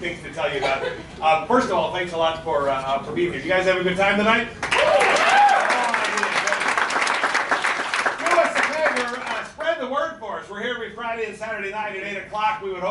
things to tell you about it. First of all, thanks a lot for being here. You guys have a good time tonight? Do us a favor, spread the word for us. We're here every Friday and Saturday night at 8 o'clock. We would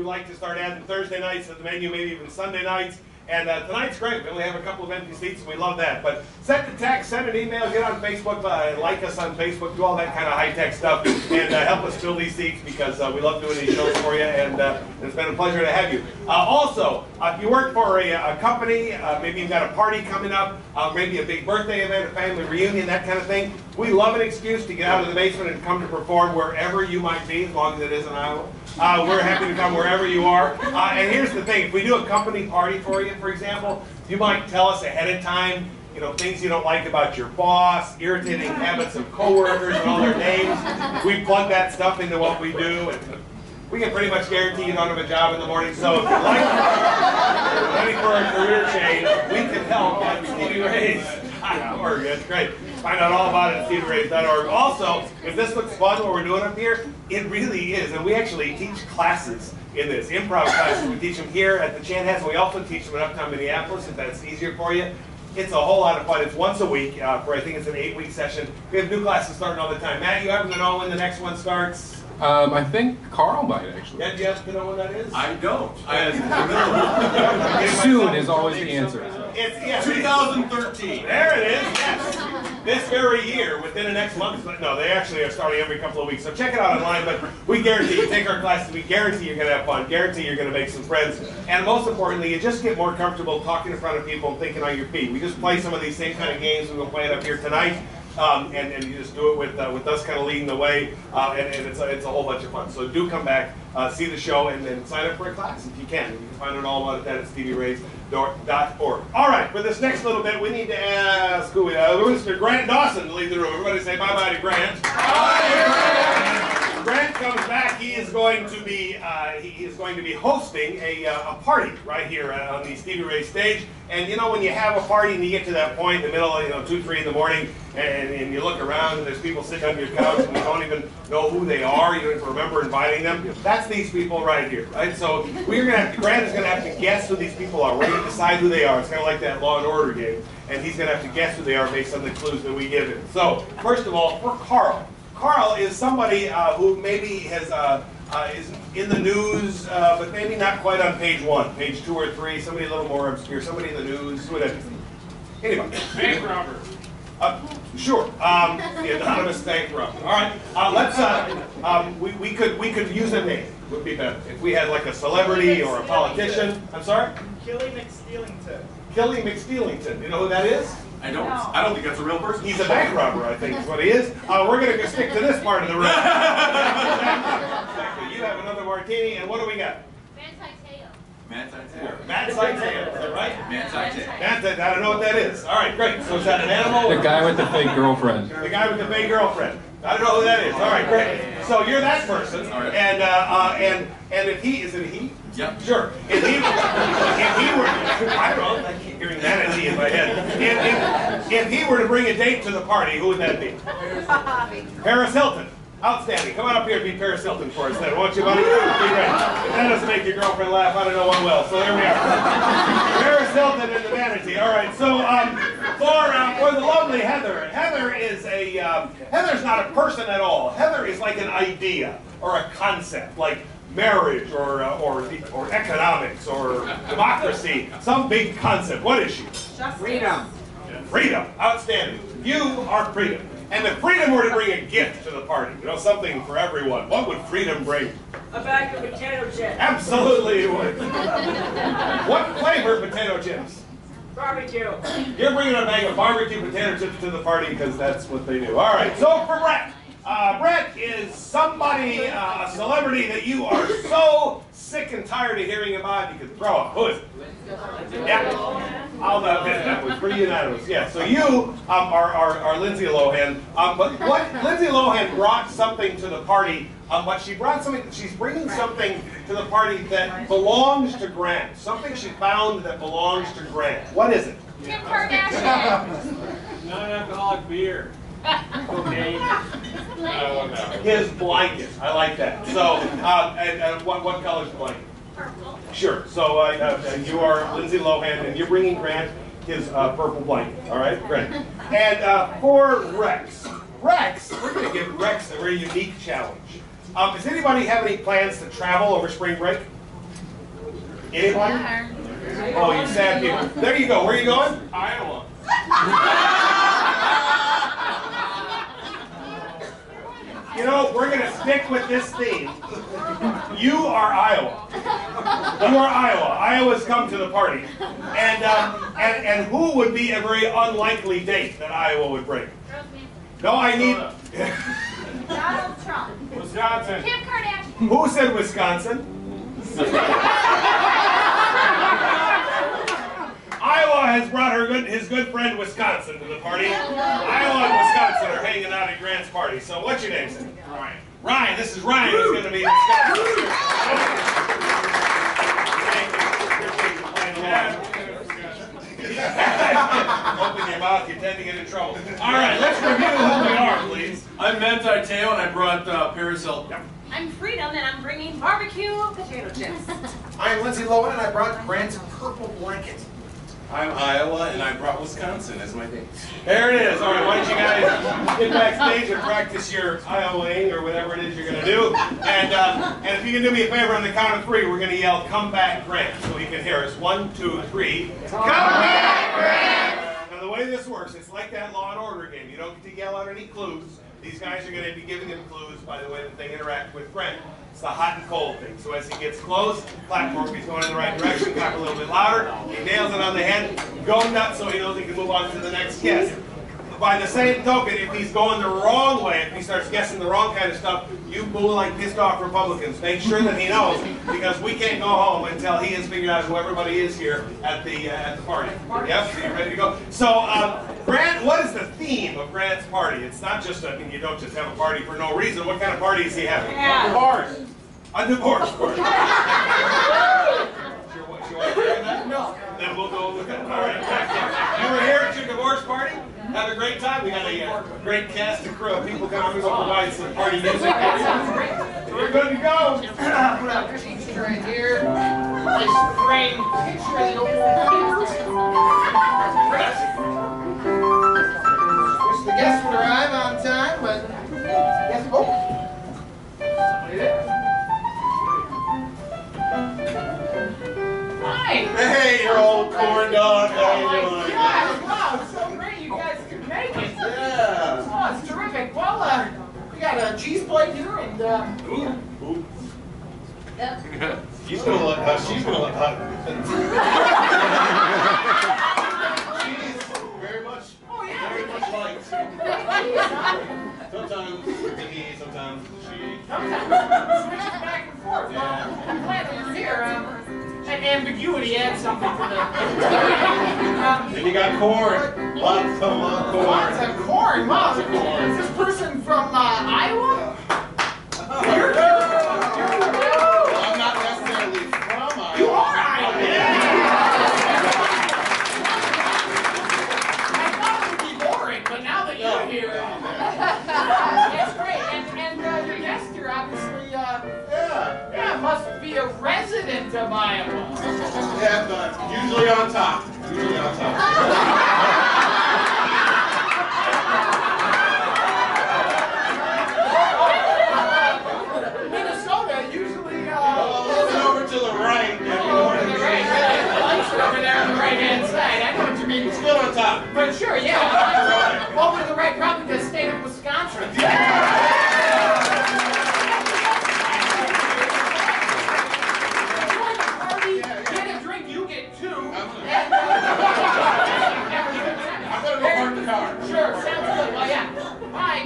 like to start adding Thursday nights to the menu, maybe even Sunday nights. And tonight's great. We only have a couple of empty seats, and we love that. But send a text, send an email, get on Facebook, like us on Facebook, do all that kind of high-tech stuff, and help us fill these seats because we love doing these shows for you, and it's been a pleasure to have you. Also, if you work for a company, maybe you've got a party coming up, maybe a big birthday event, a family reunion, that kind of thing, we love an excuse to get out of the basement and come to perform wherever you might be, as long as it is in Iowa. We're happy to come wherever you are. And here's the thing, if we do a company party for you, for example, you might tell us ahead of time, things you don't like about your boss, irritating habits of coworkers and all their names. We plug that stuff into what we do. And we can pretty much guarantee you don't have a job in the morning. So if you're ready for a career change, we can help at StevieRays.org. That's great. Find out all about it at StevieRays.org. Also, if this looks fun, what we're doing up here, it really is. And we actually teach classes in this, improv classes. We teach them here at the Chanhassen, and we also teach them in Uptown Minneapolis, if that's easier for you. It's a whole lot of fun. It's once a week for, I think it's an 8-week session. We have new classes starting all the time. Matt, you happen to know when the next one starts? I think Carl might actually. Yeah, do you happen to know when that is? I don't. Soon is always the answer. It's 2013. There it is, yes. This very year, within the next month. No, they actually are starting every couple of weeks. So check it out online, but we guarantee you take our classes, we guarantee you're going to have fun, guarantee you're going to make some friends. And most importantly, you just get more comfortable talking in front of people and thinking on your feet. We just play some of these same kind of games we're going to play it up here tonight. And you just do it with us kind of leading the way, and it's a whole bunch of fun. So do come back, see the show, and then sign up for a class if you can. You can find out all about that at StevieRays.org. All right, for this next little bit, we need to ask who Mr. Grant Dawson to lead the room. Everybody say bye-bye to Grant. Grant comes back. He is going to be hosting a party right here on the Stevie Ray stage. And when you have a party and you get to that point in the middle of 2, 3 in the morning, and you look around and there's people sitting on your couch and you don't even know who they are, you don't even remember inviting them. That's these people right here, right? So Grant is going to have to guess who these people are. We're going to decide who they are. It's kind of like that Law and Order game, and he's going to have to guess who they are based on the clues that we give him. So first of all, for Carl. Carl is somebody who maybe is in the news, but maybe not quite on page 1, page 2 or 3, somebody a little more obscure, somebody in the news, whatever. Anybody. Bank robber. Sure. The anonymous bank robber. All right. We could use a name. Would be better if we had like a celebrity or a politician. I'm sorry. Killy McSteelington. Killy McSteelington. You know who that is? I don't think that's a real person. He's a bank robber, I think is what he is. We're going to stick to this part of the room. Exactly. You have another martini, and what do we got? Matt Saiteo. Is that right? Matt Saiteo. I don't know what that is. All right, great. So is that an animal? The guy with the fake girlfriend. The guy with the fake girlfriend. I don't know who that is. All right, great. So you're that person, right. and if he is it a he? Yep. Sure. If he were, I don't know. I keep hearing that as he in my head. If he were to bring a date to the party, who would that be? Paris Hilton. Outstanding. Come on up here and be Paris Hilton for us then, won't you, buddy? Be great. If that doesn't make your girlfriend laugh, I don't know what will. So there we are. Paris Hilton and the Vanity. All right. So for the lovely Heather. Heather is Heather's not a person at all. Heather is like an idea or a concept, like marriage or economics or democracy. Some big concept. What is she? Freedom. Freedom. Outstanding. You are freedom. And if freedom were to bring a gift to the party, something for everyone, what would freedom bring? A bag of potato chips. Absolutely it would. What flavor potato chips? Barbecue. You're bringing a bag of barbecue potato chips to the party because that's what they do. All right, so for Brett. Brett is somebody, a celebrity that you are so sick and tired of hearing about, you can throw up. Who is it? Yeah. I'll admit that was pretty unanimous. Yeah. So you are Lindsay Lohan. But what Lindsay Lohan brought something to the party. But she brought something. She's bringing something to the party that belongs to Grant. Something she found that belongs to Grant. What is it? Kim Kardashian. Non-alcoholic beer. Okay. His blanket. I like that. So, and what color is the blanket? Purple. Sure. So you are Lindsay Lohan, and you're bringing Grant his purple blanket. All right, great. And for Rex, we're going to give Rex a very unique challenge. Does anybody have any plans to travel over spring break? Anybody? Oh, you sad people. There you go. Where are you going? Iowa. You know, we're going to stick with this theme. You are Iowa. You are Iowa. Iowa's come to the party. And who would be a very unlikely date that Iowa would bring? No, I need... Donald Trump. Wisconsin. Kim Kardashian. Who said Wisconsin? Iowa has brought his good friend Wisconsin to the party. Iowa and Wisconsin are hanging out at Grant's party. So what's your name, sir? Ryan. Ryan. This is Ryan who's going to be Wisconsin. Open your mouth, you tend to get in trouble. All right, let's review who we are, please. I'm Mentai Teo, and I brought Paris Hilton. I'm Freedom, and I'm bringing barbecue potato chips. I'm Lindsay Lohan, and I brought Grant's purple blanket. I'm Iowa, and I brought Wisconsin as my date. There it is. All right, why don't you guys get backstage and practice your Iowaing or whatever it is you're going to do. And if you can do me a favor on the count of 3, we're going to yell, "Come back, Grant," so you can hear us. 1, 2, 3. Come back, Grant! Now, the way this works, it's like that Law and Order game. You don't get to yell out any clues. These guys are going to be giving him clues by the way that they interact with Grant. It's the hot and cold thing. So as he gets close, clap for him. He's going in the right direction. Clap a little bit louder. He nails it on the head. Go nuts so he knows he can move on to the next guess. By the same token, if he's going the wrong way, if he starts guessing the wrong kind of stuff, you boo like pissed off Republicans. Make sure that he knows, because we can't go home until he has figured out who everybody is here at the party. Yep, so you ready to go? So, Grant, what is the theme of Grant's party? It's not just you don't just have a party for no reason. What kind of party is he having? Yeah. Divorce. A divorce party. Sure want to hear that? No. Then we'll go with it. All right. You were here at your divorce party? Have a great time. We got a great cast and crew of people coming. We'll provide some party music. We're good to go. Put out a picture right here. Nice framed picture of the old Wish the guests would arrive on time, but yes. Oh, somebody there. Hi. Hey, your old corn dog. How you Oh doing? my gosh! Wow, it's so great you guys could make it. Yeah. Oh, it's terrific. Well, we got a cheese plate here, and Ooh. Yep. She's gonna look hot. She's gonna look hot. She's very much. oh yeah. Very much liked. Sometimes it's me, sometimes she. Sometimes switches back and forth. Well, I'm glad that you're here. And ambiguity adds something to the. And you got corn. Lots of corn. Lots of corn. Wow. Is this person from Iowa? You're from Iowa? Well, I'm not necessarily from Iowa. You are Iowa. I thought it would be boring, but now that you're here, it's great. And your guest here, obviously, yeah, must be a resident of Iowa. Yeah, but usually on top. Usually on top. Minnesota usually. Over to the right. Over the right. The lights are over there on the right-hand side. I know what you mean. Still on top. But sure, yeah. Over to the right, probably the state of Wisconsin. Get a drink, you get 2. I'm gonna go park the car. Sure, sounds good. Well, yeah. Bye.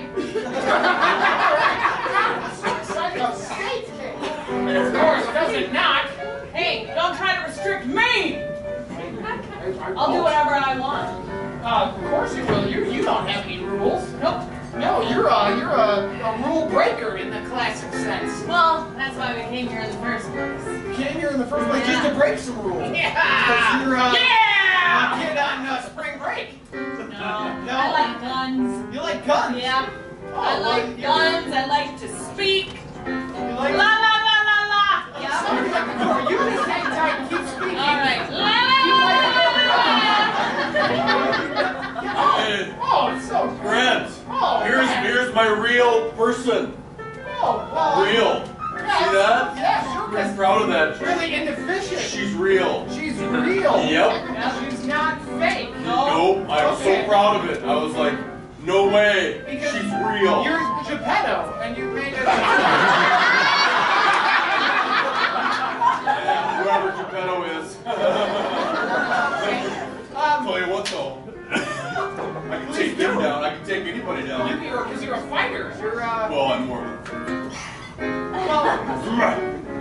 State cake. Of course, does it not? Hey, don't try to restrict me! I'll do whatever I want. Of course you will. You don't have any rules. Nope. No, you're a rule breaker in the classic sense. Well, that's why we came here in the first place. Came here in the first place just to break some rules. Yeah! You're a kid on spring break. No. I like guns. You like guns? Yep. I like guns. I like to speak. You like La la la la la. Yep. You just hang tight and keep speaking. All right. Hey, Oh, it's so good. Brent, Oh, here's my real person. Oh, well. Real. See that? Yeah, sure. I'm pretty proud of that. Really inefficient. She's real. She's real. Yep. She's not fake. Nope. I was so proud of it. I was like, no way. Because She's real. You're Geppetto, and you made it. Yeah, whoever Geppetto is. Tell you what though. I can take him down. I can take anybody down. Because you're a fighter. You're Well, I'm more of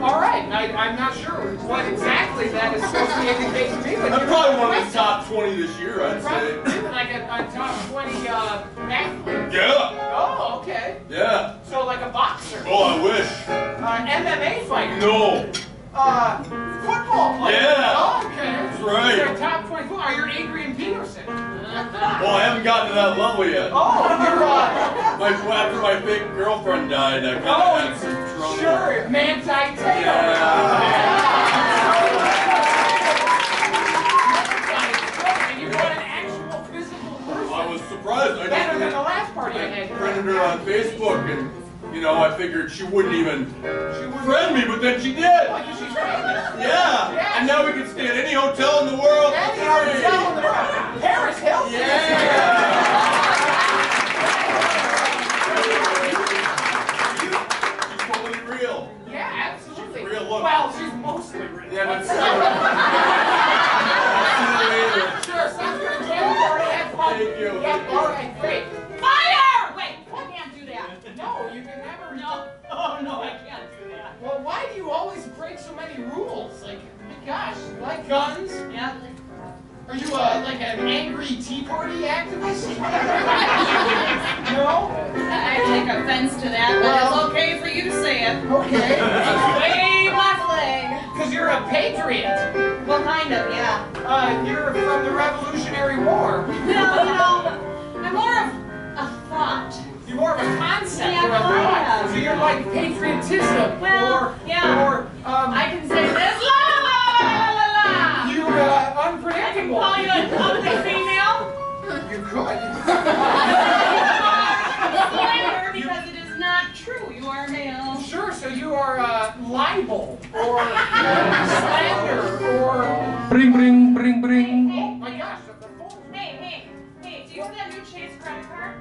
all right. I'm not sure what exactly that is supposed to indicate to me. But I'm you're probably one of impressive. the top 20 this year, I'd say. Probably like a top 20 athlete. Yeah. Oh, okay. Yeah. So like a boxer. Oh, I wish. MMA fighter. No. Football player. Yeah. Oh, okay. That's right. You're a top 20 football. You're Adrian Peterson. Well, I haven't gotten to that level yet. Oh, you're After my fake girlfriend died, I kind of had some trouble. sure. Manti Te'o. And you got an actual physical person. I was surprised. I Better than the just last party I had. friended her on Facebook, and I figured she wouldn't even friend me, but then she did. Like, she's famous. Yeah. And now we can stay at any hotel in the world. Any hotel in the world. Paris Hilton. Yeah. She's totally real. Yeah, absolutely. She's real, look. Well, she's mostly real. Yeah, but I'll see you later. Sure, sounds good. Enjoy the party. Have fun. Thank you. Yep, all right, great. Fire! Wait, I can't do that. No, you can never. No. Oh, no, I can't do that. Well, why do you always break so many rules? Like, my gosh, you like guns? Yeah. Are you like an angry Tea Party activist? No? I take offense to that, but it's okay for you to say it. Okay. Wave my flag. Because you're a patriot. Well, kind of, yeah. You're from the Revolutionary War. No, I'm more of a thought. You're more of a concept Yeah, or a thought. kind of. So you're like patriotism. Well, yeah. Or I can say this. La la la la la la. you're unpredictable. Call you an ugly female. You could. Slander because it is not true. You are male. Sure, so you are libel or slander or. Bring, bring, bring, bring. Oh my gosh, the phone. Hey, do you see that new Chase credit card?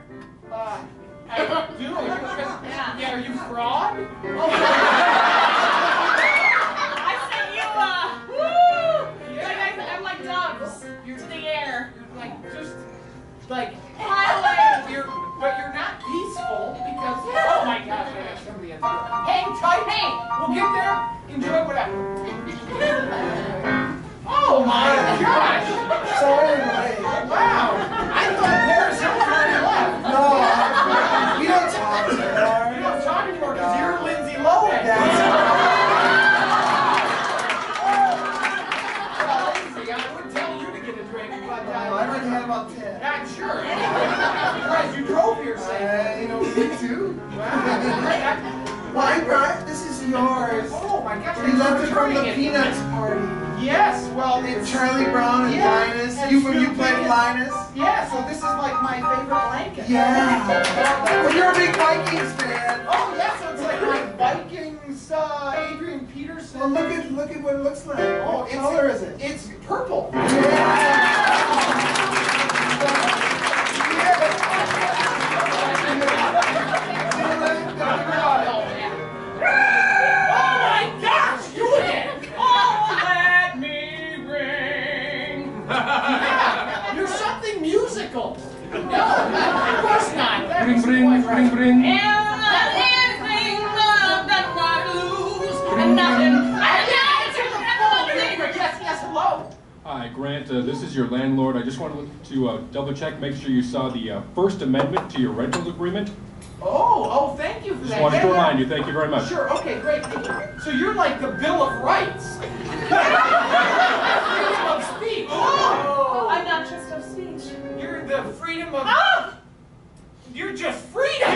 I do. Yeah, are you fraud? I sent you, woo! Yeah. I'm like doves to the air. You're like just like Highway. but you're not peaceful because oh my gosh, I got somebody at the door. Hang tight. Hey, we'll get there. Enjoy whatever. Oh my gosh! Sorry, Mike. Wow! I thought Paris Hilton already left. No, we don't talk anymore. You don't talk anymore because you're Lindsay Lohan. Well, Lindsay, I would tell you to get a drink, but I already had about 10. not sure. I'm surprised you drove here safe. Me too. Wow. Why, Brian? This is yours. Oh my gosh! We left it from the returning it. Peanuts party. Yes, well, With it's Charlie Brown and Yeah, Linus. and When you Snoop played Dogg. Linus. yeah. So this is like my favorite blanket. Yeah. Well, you're a big Vikings fan. Oh yeah, so it's like my Vikings, Adrian Peterson. Well, look at what it looks like. Oh, What color is it? It's purple. Oh my gosh, you again! Oh, let me ring. Yeah, you're something musical. No, of course not. That Bring, isn't bring, quite right. bring, bring. And anything that I lose, and nothing. Yes, hello. Hi, Grant. This is your landlord. I just wanted to double check, make sure you saw the First Amendment to your rental agreement. Oh, thank you for Just that. wanted to Yeah, yeah. remind you. Thank you very much. Sure, okay, great. So you're like the Bill of Rights. Freedom of speech. Oh, I'm not just of speech. You're the freedom of... Ah! You're just freedom.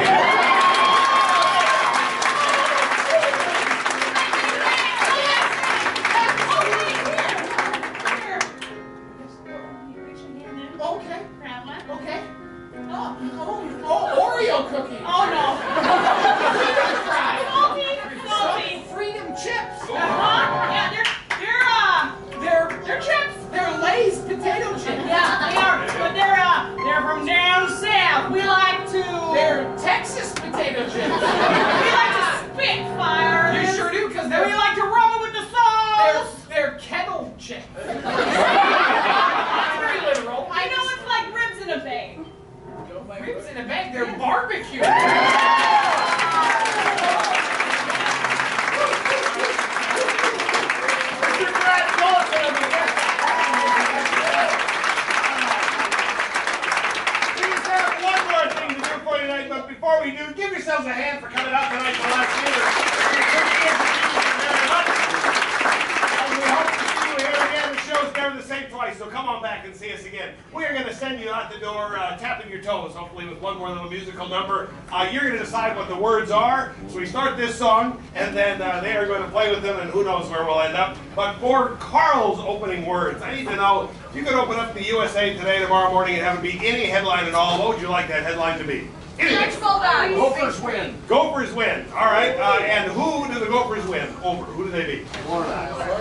same twice, so come on back and see us again. We are going to send you out the door tapping your toes, hopefully with one more little musical number. You're going to decide what the words are. So we start this song, and then they are going to play with them, and who knows where we'll end up. But for Carl's opening words, I need to know, if you could open up the USA Today tomorrow morning and have it be any headline at all, what would you like that headline to be? Anything. Gophers win. Gophers win. All right. And who do the Gophers win over? Who do they beat?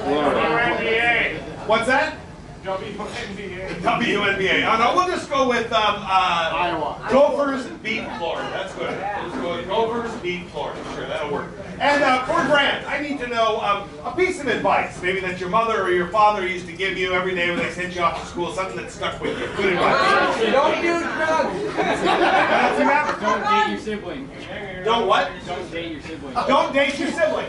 WNBA. What's that? WNBA. WNBA. Oh, no, we'll just go with Iowa. Gophers beat Florida. That's good. Let's go with Gophers beat Florida. Sure, that'll work. And for Grant, I need to know a piece of advice, maybe that your mother or your father used to give you every day when they sent you off to school, something that stuck with you. Good advice. Don't do drugs. Don't date your sibling. Don't what? Don't date your sibling. Don't date your sibling.